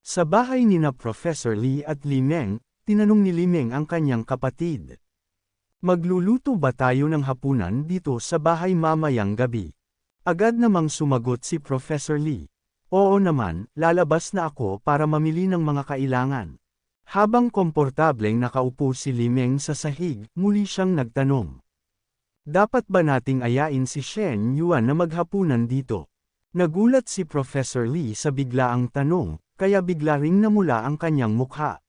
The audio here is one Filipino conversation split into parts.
Sa bahay nina Professor Lee at Li Meng, tinanong ni Li Meng ang kanyang kapatid. Magluluto ba tayo ng hapunan dito sa bahay mamayang gabi? Agad namang sumagot si Professor Lee. Oo naman, lalabas na ako para mamili ng mga kailangan. Habang komportableng nakaupo si Li Meng sa sahig, muli siyang nagtanong. Dapat ba nating ayain si Shen Yuan na maghapunan dito? Nagulat si Professor Lee sa biglaang tanong, kaya bigla ring namula ang kanyang mukha.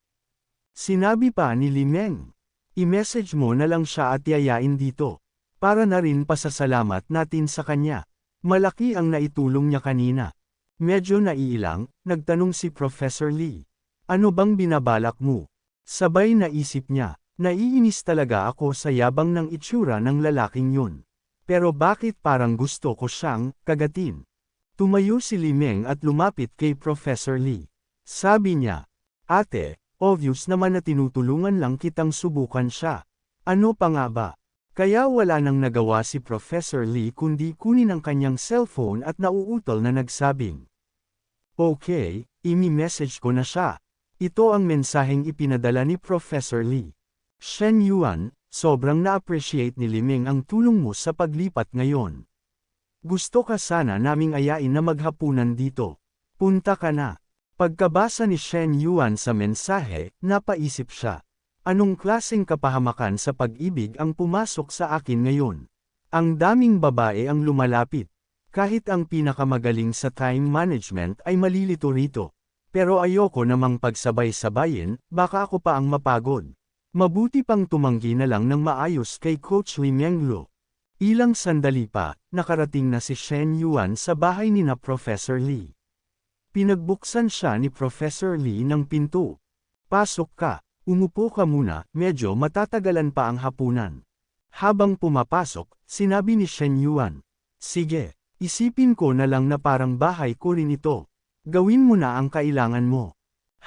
Sinabi pa ni Li Meng, i-message mo na lang siya at yayain dito. Para na rin pasasalamat natin sa kanya. Malaki ang naitulong niya kanina. Medyo naiilang, nagtanong si Professor Lee. Ano bang binabalak mo? Sabay naisip niya. Naiinis talaga ako sa yabang ng itsura ng lalaking yun. Pero bakit parang gusto ko siyang kagatin? Tumayo si Li Meng at lumapit kay Professor Lee. Sabi niya, Ate, obvious naman na tinutulungan lang kitang subukan siya. Ano pa nga ba? Kaya wala nang nagawa si Professor Lee kundi kunin ang kanyang cellphone at nauutol na nagsabing. Okay, imi-message ko na siya. Ito ang mensaheng ipinadala ni Professor Lee. Shen Yuan, sobrang na-appreciate ni Li Meng ang tulong mo sa paglipat ngayon. Gusto ka sana naming ayain na maghapunan dito. Punta ka na. Pagkabasa ni Shen Yuan sa mensahe, napaisip siya. Anong klaseng kapahamakan sa pag-ibig ang pumasok sa akin ngayon? Ang daming babae ang lumalapit. Kahit ang pinakamagaling sa time management ay malilito rito. Pero ayoko namang pagsabay-sabayin, baka ako pa ang mapagod. Mabuti pang tumanggi na lang ng maayos kay Coach Li Mengluo. Ilang sandali pa, nakarating na si Shen Yuan sa bahay ni Professor Lee. Pinagbuksan siya ni Professor Lee ng pinto. Pasok ka, umupo ka muna, medyo matatagalan pa ang hapunan. Habang pumapasok, sinabi ni Shen Yuan, sige, isipin ko na lang na parang bahay ko rin ito. Gawin mo na ang kailangan mo.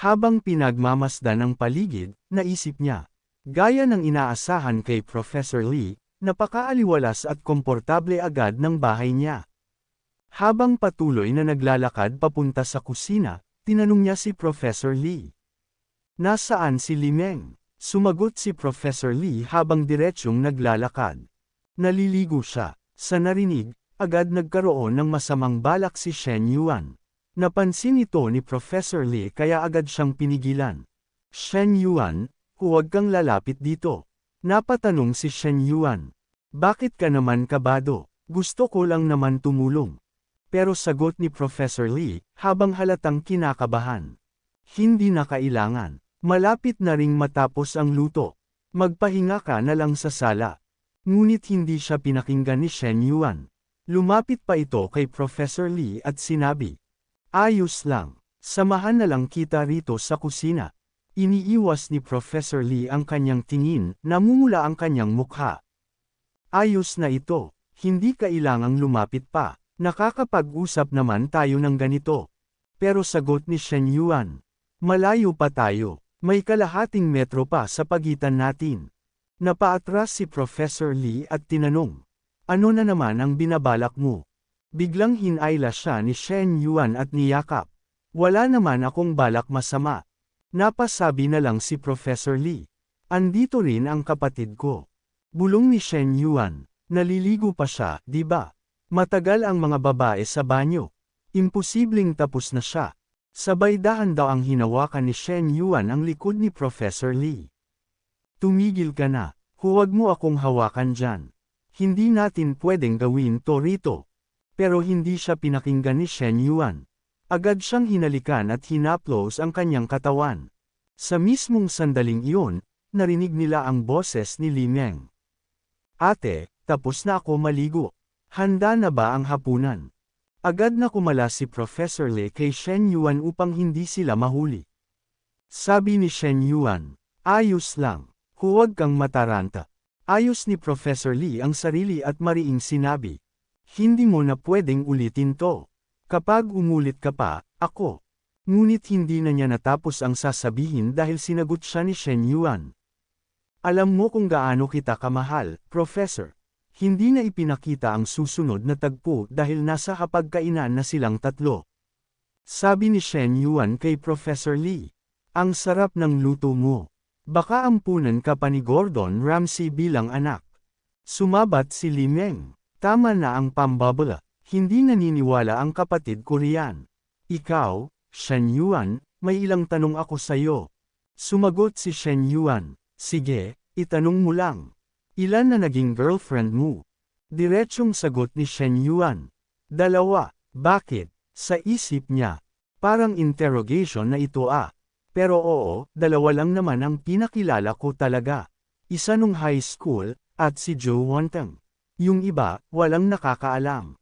Habang pinagmamasdan ang paligid, naisip niya. Gaya ng inaasahan kay Professor Lee, napakaaliwalas at komportable agad ng bahay niya. Habang patuloy na naglalakad papunta sa kusina, tinanong niya si Professor Lee. Nasaan si Li Meng? Sumagot si Professor Lee habang diretsyong naglalakad. Naliligo siya. Sa narinig, agad nagkaroon ng masamang balak si Shen Yuan. Napansin ito ni Professor Lee kaya agad siyang pinigilan. Shen Yuan, huwag kang lalapit dito. Napatanong si Shen Yuan. Bakit ka naman kabado? Gusto ko lang naman tumulong. Pero sagot ni Professor Lee, habang halatang kinakabahan. Hindi na kailangan. Malapit na ring matapos ang luto. Magpahinga ka na lang sa sala. Ngunit hindi siya pinakinggan ni Shen Yuan. Lumapit pa ito kay Professor Lee at sinabi. Ayos lang. Samahan na lang kita rito sa kusina. Iniiwas ni Professor Lee ang kanyang tingin, namumula ang kanyang mukha. Ayos na ito, hindi kailangang lumapit pa, nakakapag-usap naman tayo ng ganito. Pero sagot ni Shen Yuan, malayo pa tayo, may kalahating metro pa sa pagitan natin. Napaatras si Professor Lee at tinanong, ano na naman ang binabalak mo? Biglang hinayla siya ni Shen Yuan at niyakap. Wala naman akong balak masama. Napasabi na lang si Professor Lee. Andito rin ang kapatid ko. Bulong ni Shen Yuan. Naliligo pa siya, di ba? Matagal ang mga babae sa banyo. Imposibleng tapos na siya. Sabay dahan daw ang hinawakan ni Shen Yuan ang likod ni Professor Lee. Tumigil ka na. Huwag mo akong hawakan dyan. Hindi natin pwedeng gawin to rito. Pero hindi siya pinakinggan ni Shen Yuan. Agad siyang hinalikan at hinaplos ang kanyang katawan. Sa mismong sandaling iyon, narinig nila ang boses ni Li Meng. Ate, tapos na ako maligo. Handa na ba ang hapunan? Agad na kumala si Professor Lee kay Shen Yuan upang hindi sila mahuli. Sabi ni Shen Yuan, ayos lang, huwag kang mataranta. Ayos ni Professor Lee ang sarili at mariing sinabi. Hindi mo na pwedeng ulitin to. Kapag umulit ka pa, ako. Ngunit hindi na niya natapos ang sasabihin dahil sinagot siya ni Shen Yuan. Alam mo kung gaano kita kamahal, Professor. Hindi na ipinakita ang susunod na tagpo dahil nasa hapagkainan na silang tatlo. Sabi ni Shen Yuan kay Professor Lee. Ang sarap ng luto mo. Baka ampunan ka pa ni Gordon Ramsay bilang anak. Sumabat si Li Meng. Tama na ang pambabala. Hindi naniniwala ang kapatid ko riyan. Ikaw, Shen Yuan, may ilang tanong ako sayo. Sumagot si Shen Yuan. Sige, itanong mo lang. Ilan na naging girlfriend mo? Diretsyong sagot ni Shen Yuan. 2. Bakit? Sa isip niya. Parang interrogation na ito ah. Pero oo, 2 lang naman ang pinakilala ko talaga. Isa nung high school, at si Joe Wanteng. Yung iba, walang nakakaalam.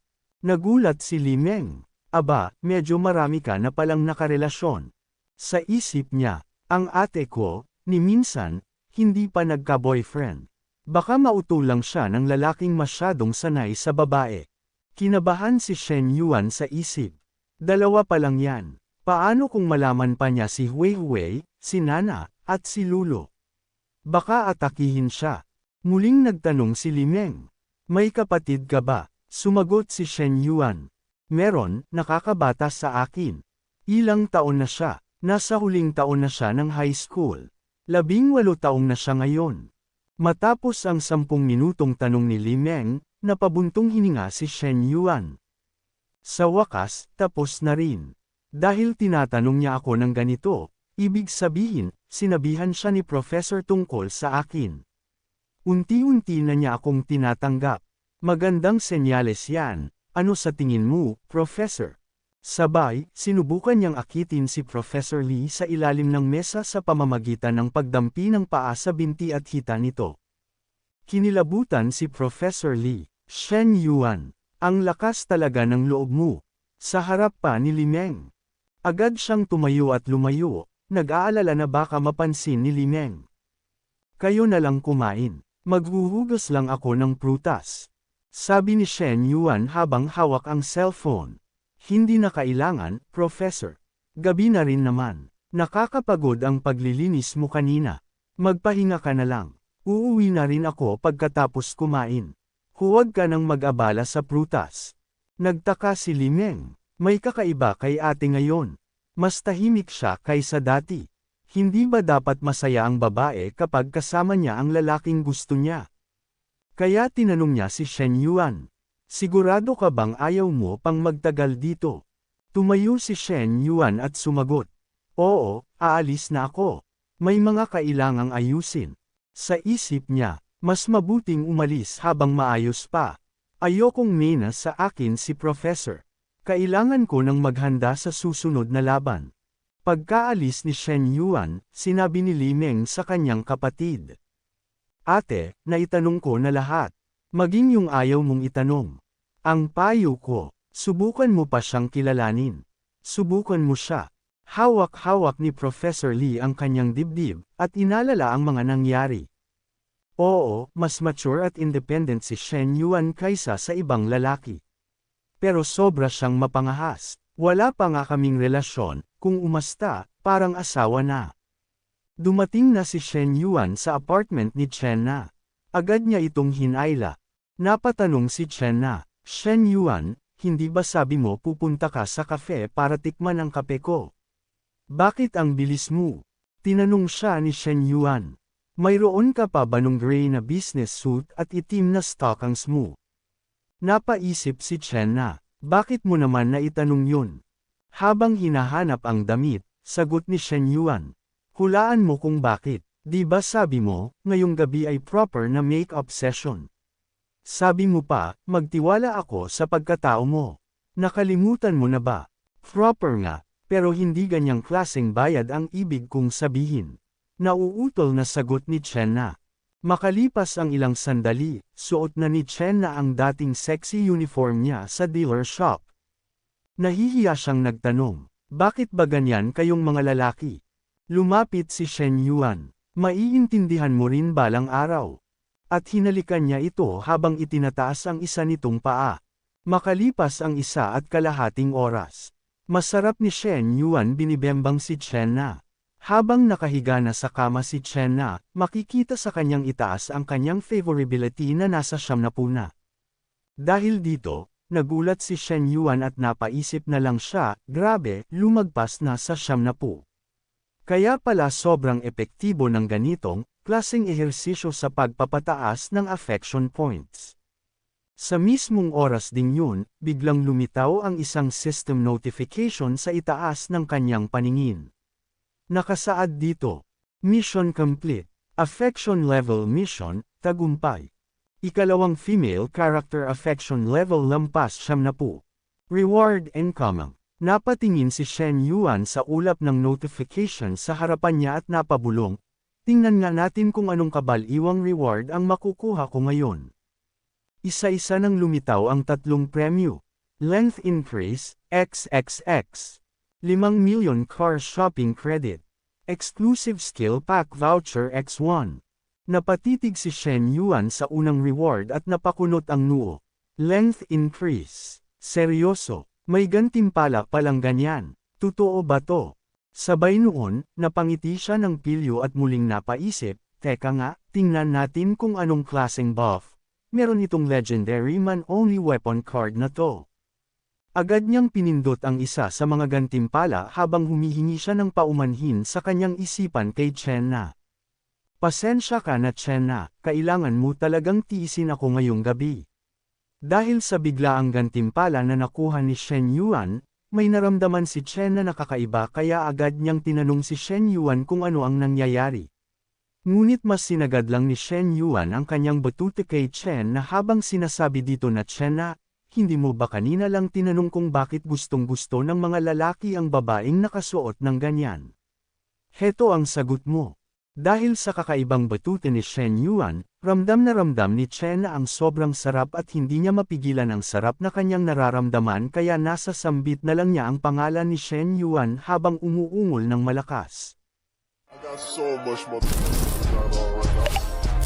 Nagulat si Li Meng. Aba, medyo marami ka na palang nakarelasyon. Sa isip niya, ang ate ko, ni minsan, hindi pa nagka-boyfriend. Baka mautulang siya ng lalaking masyadong sanay sa babae. Kinabahan si Shen Yuan sa isip. 2 pa lang yan. Paano kung malaman pa niya si Huihui, si Nana, at si Lulo? Baka atakihin siya. Muling nagtanong si Li Meng. May kapatid ka ba? Sumagot si Shen Yuan. Meron, nakakabata sa akin. Ilang taon na siya. Nasa huling taon na siya ng high school. 18 taong na siya ngayon. Matapos ang 10 minutong tanong ni Li Meng, napabuntong hininga si Shen Yuan. Sa wakas, tapos na rin. Dahil tinatanong niya ako ng ganito, ibig sabihin, sinabihan siya ni Professor tungkol sa akin. Unti-unti na niya akong tinatanggap. Magandang senyales yan. Ano sa tingin mo, Professor? Sabay, sinubukan niyang akitin si Professor Lee sa ilalim ng mesa sa pamamagitan ng pagdampi ng paa sa binti at hita nito. Kinilabutan si Professor Lee. Shen Yuan, ang lakas talaga ng loob mo. Sa harap pa ni Li Meng. Agad siyang tumayo at lumayo, nag-aalala na baka mapansin ni Li Meng. Kayo na lang kumain. Maghuhugas lang ako ng prutas. Sabi ni Shen Yuan habang hawak ang cellphone. Hindi na kailangan, Professor. Gabi na rin naman. Nakakapagod ang paglilinis mo kanina. Magpahinga ka na lang. Uuwi na rin ako pagkatapos kumain. Huwag ka nang mag-abala sa prutas. Nagtaka si Li Meng. May kakaiba kay ate ngayon. Mas tahimik siya kaysa dati. Hindi ba dapat masaya ang babae kapag kasama niya ang lalaking gusto niya? Kaya tinanong niya si Shen Yuan. Sigurado ka bang ayaw mo pang magtagal dito? Tumayo si Shen Yuan at sumagot. Oo, aalis na ako. May mga kailangang ayusin. Sa isip niya, mas mabuting umalis habang maayos pa. Ayokong mina sa akin si Professor. Kailangan ko nang maghanda sa susunod na laban. Pagkaalis ni Shen Yuan, sinabi ni Li Meng sa kanyang kapatid. Ate, naitanong ko na lahat. Maging yung ayaw mong itanong. Ang payo ko, subukan mo pa siyang kilalanin. Subukan mo siya. Hawak-hawak ni Professor Lee ang kanyang dibdib, at inalala ang mga nangyari. Oo, mas mature at independent si Shen Yuan kaysa sa ibang lalaki. Pero sobra siyang mapangahas. Wala pa nga kaming relasyon, kung umasta, parang asawa na. Dumating na si Shen Yuan sa apartment ni Chen Na. Agad niya itong hinayla. Napatanong si Chen Na, Shen Yuan, hindi ba sabi mo pupunta ka sa kafe para tikman ang kape ko? Bakit ang bilis mo? Tinanong siya ni Shen Yuan. Mayroon ka pa ba nung gray na business suit at itim na stockings mo? Napaisip si Chen Na, bakit mo naman naitanong yun? Habang hinahanap ang damit, sagot ni Shen Yuan. Hulaan mo kung bakit, di ba sabi mo, ngayong gabi ay proper na make-up session? Sabi mo pa, magtiwala ako sa pagkatao mo. Nakalimutan mo na ba? Proper nga, pero hindi ganyang klaseng bayad ang ibig kong sabihin. Nauutol na sagot ni Chen Na. Makalipas ang ilang sandali, suot na ni Chen Na ang dating sexy uniform niya sa dealer shop. Nahihiya siyang nagtanong, bakit ba ganyan kayong mga lalaki? Lumapit si Shen Yuan, maiintindihan mo rin balang araw. At hinalikan niya ito habang itinataas ang isa nitong paa. Makalipas ang 1.5 oras. Masarap ni Shen Yuan binibembang si Chen Na. Habang nakahiga na sa kama si Chen Na, makikita sa kanyang itaas ang kanyang favorability na nasa 70 na. Dahil dito, Nagulat si Shen Yuan at napaisip na lang siya, grabe, lumagpas na sa 70. Kaya pala sobrang epektibo ng ganitong, klaseng ehersisyo sa pagpapataas ng affection points. Sa mismong oras ding yun, biglang lumitaw ang isang system notification sa itaas ng kanyang paningin. Nakasaad dito, Mission Complete, Affection Level Mission, Tagumpay. Ikalawang female character affection level lampas 70. Reward incoming. Napatingin si Shen Yuan sa ulap ng notification sa harapan niya at napabulong, tingnan nga natin kung anong kabaliwang reward ang makukuha ko ngayon. Isa-isa nang lumitaw ang tatlong premyo. Length increase, XXX. 5 million car shopping credit. Exclusive skill pack voucher X1. Napatitig si Shen Yuan sa unang reward at napakunot ang noo. Length increase. Seryoso, may gantimpala palang ganyan. Totoo ba to? Sabay noon, napangiti siya ng pilyo at muling napaisip, teka nga, tingnan natin kung anong klaseng buff. Meron itong legendary man-only weapon card na to. Agad niyang pinindot ang isa sa mga gantimpala habang humihingi siya ng paumanhin sa kanyang isipan kay Chen Na. Pasensya ka na Chen Na, kailangan mo talagang tiisin ako ngayong gabi. Dahil sa biglaang gantimpala na nakuha ni Shen Yuan, may naramdaman si Chen na nakakaiba kaya agad niyang tinanong si Shen Yuan kung ano ang nangyayari. Ngunit mas sinagad lang ni Shen Yuan ang kanyang batute kay Chen na habang sinasabi dito na Chen Na, hindi mo ba kanina lang tinanong kung bakit gustong-gusto ng mga lalaki ang babaeng nakasuot ng ganyan? Heto ang sagot mo. Dahil sa kakaibang batute ni Shen Yuan, ramdam na ramdam ni Chen na ang sobrang sarap at hindi niya mapigilan ang sarap na kanyang nararamdaman kaya nasa sambit na lang niya ang pangalan ni Shen Yuan habang umuungol ng malakas. I got so much motherfucking going on right now.